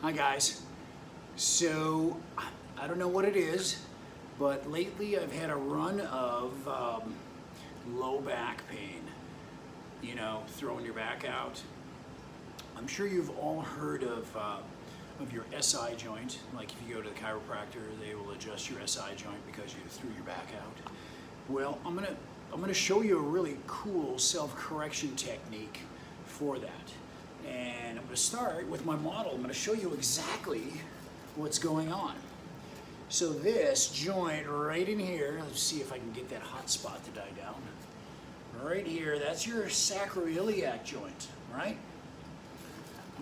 Hi guys. So I don't know what it is, but lately I've had a run of low back pain. You know, throwing your back out. I'm sure you've all heard of your SI joint. Like if you go to the chiropractor, they will adjust your SI joint because you threw your back out. Well, I'm gonna show you a really cool self-correction technique for that. And I'm going to start with my model. I'm going to show you exactly what's going on. So this joint right in here, let's see if I can get that hot spot to die down. Right here, that's your sacroiliac joint, right?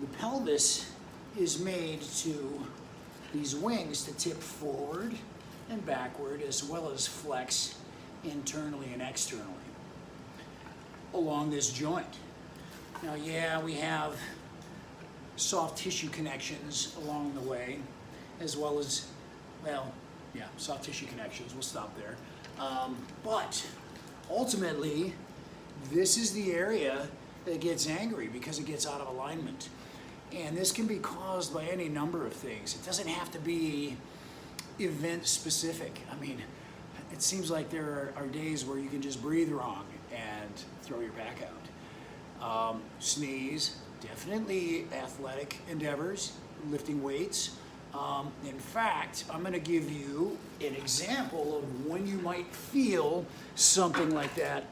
The pelvis is made to these wings to tip forward and backward as well as flex internally and externally along this joint. Now, yeah, we have soft tissue connections along the way, as well as, well, yeah, soft tissue connections. We'll stop there. But ultimately, this is the area that gets angry because it gets out of alignment. And this can be caused by any number of things. It doesn't have to be event specific. I mean, it seems like there are days where you can just breathe wrong and throw your back out. Sneeze, definitely athletic endeavors, lifting weights. In fact, I'm going to give you an example of when you might feel something like that,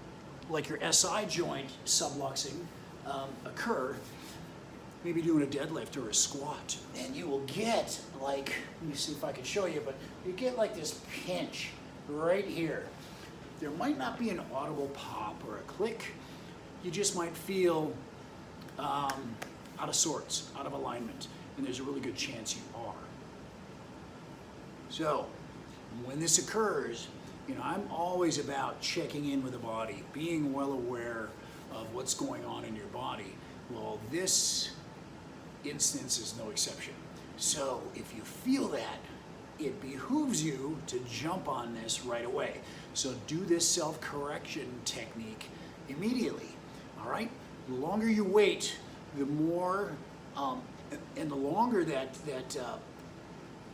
like your SI joint subluxing occur, maybe doing a deadlift or a squat. And you will get like, let me see if I can show you, but you get like this pinch right here. There might not be an audible pop or a click. You just might feel out of sorts, out of alignment, and there's a really good chance you are. So, when this occurs, you know, I'm always about checking in with the body, being well aware of what's going on in your body. Well, this instance is no exception. So, if you feel that, it behooves you to jump on this right away. So, do this self-correction technique immediately. All right. The longer you wait, the more, and the longer that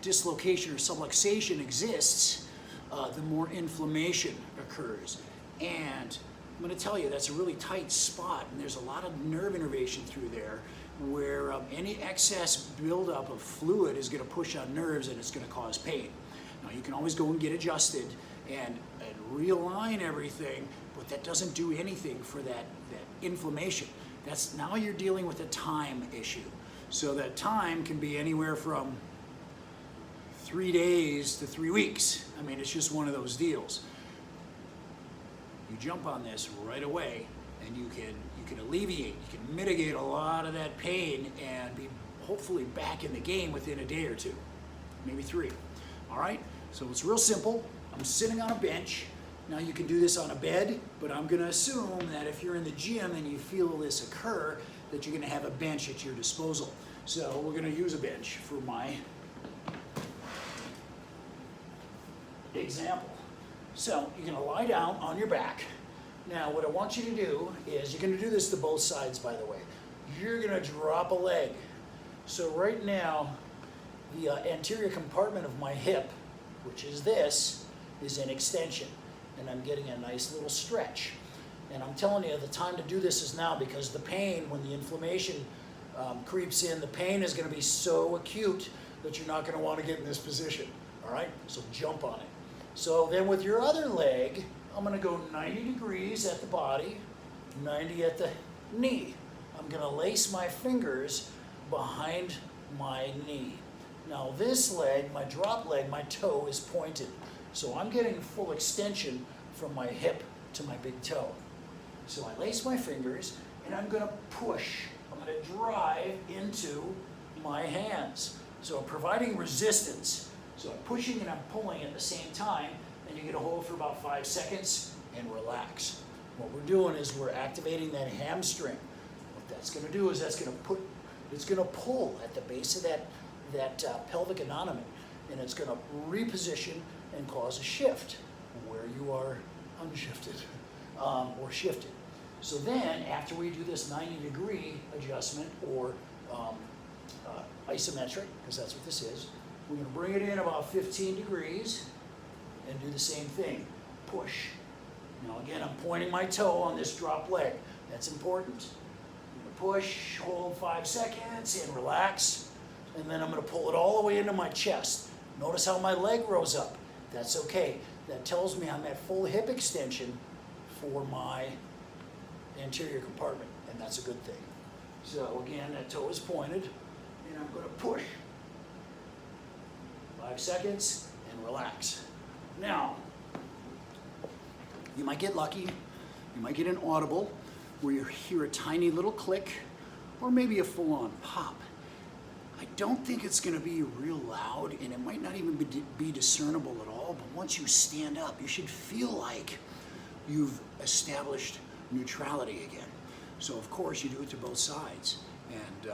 dislocation or subluxation exists, the more inflammation occurs. And I'm going to tell you that's a really tight spot, and there's a lot of nerve innervation through there, where any excess buildup of fluid is going to push on nerves, and it's going to cause pain. Now you can always go and get adjusted and realign everything, but that doesn't do anything for that inflammation. That's now you're dealing with a time issue. So that time can be anywhere from 3 days to 3 weeks. I mean, it's just one of those deals. You jump on this right away, and you can alleviate, you can mitigate a lot of that pain and be hopefully back in the game within a day or two, maybe 3. All right, so it's real simple. I'm sitting on a bench. Now you can do this on a bed, but I'm going to assume that if you're in the gym and you feel this occur, that you're going to have a bench at your disposal. So we're going to use a bench for my example. So you're going to lie down on your back. Now what I want you to do is, you're going to do this to both sides, by the way. You're going to drop a leg. So right now, the anterior compartment of my hip, which is this, is in extension. And I'm getting a nice little stretch. And I'm telling you, the time to do this is now, because the pain, when the inflammation creeps in, the pain is going to be so acute that you're not going to want to get in this position. All right? So jump on it. So then with your other leg, I'm going to go 90 degrees at the body, 90 at the knee. I'm going to lace my fingers behind my knee. Now this leg, my drop leg, my toe is pointed. So I'm getting full extension from my hip to my big toe. So I lace my fingers, and I'm going to push. I'm going to drive into my hands. So I'm providing resistance. So I'm pushing and I'm pulling at the same time, and you get a hold for about 5 seconds and relax. What we're doing is we're activating that hamstring. What that's going to do is it's going to pull at the base of that pelvic innominate, and it's going to reposition and cause a shift where you are unshifted or shifted. So then, after we do this 90-degree adjustment or isometric, because that's what this is. We're going to bring it in about 15 degrees and do the same thing. Push. Now again, I'm pointing my toe on this drop leg. That's important. I'm going to push, hold 5 seconds, and relax. And then I'm going to pull it all the way into my chest. Notice how my leg rose up. That's okay. That tells me I'm at full hip extension for my anterior compartment, and that's a good thing. So again, that toe is pointed, and I'm going to push. 5 seconds, and relax. Now, you might get lucky. You might get an audible where you hear a tiny little click, or maybe a full-on pop. I don't think it's going to be real loud, and it might not even be discernible at all, but once you stand up, you should feel like you've established neutrality again. So of course you do it to both sides, and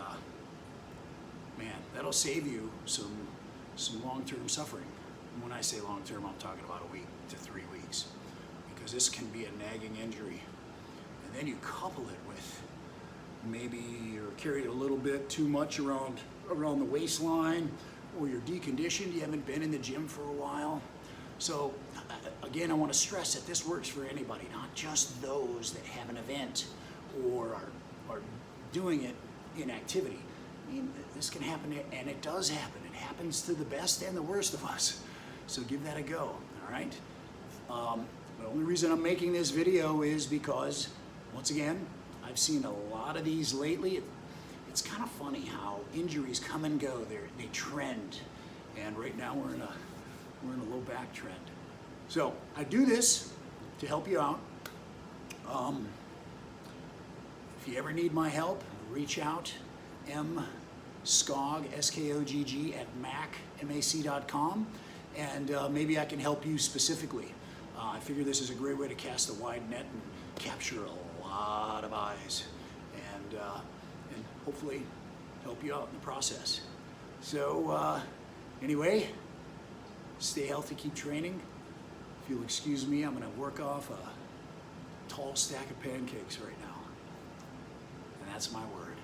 man, that'll save you some long-term suffering. And when I say long-term, I'm talking about a week to 3 weeks, because this can be a nagging injury. And then you couple it with maybe you're carried a little bit too much around the waistline, or you're deconditioned, you haven't been in the gym for a while. So again, I want to stress that this works for anybody, not just those that have an event or are doing it in activity. I mean, this can happen, and it does happen. It happens to the best and the worst of us. So give that a go, all right? The only reason I'm making this video is because, once again, I've seen a lot of these lately. It's kind of funny how injuries come and go. They trend, and right now we're in a low back trend. So I do this to help you out. If you ever need my help, reach out. mskogg, S-K-O-G-G, at mac.com, and maybe I can help you specifically. I figure this is a great way to cast a wide net and capture a lot of eyes, and hopefully help you out in the process. So anyway, stay healthy, keep training. If you'll excuse me, I'm going to work off a tall stack of pancakes right now. And that's my word.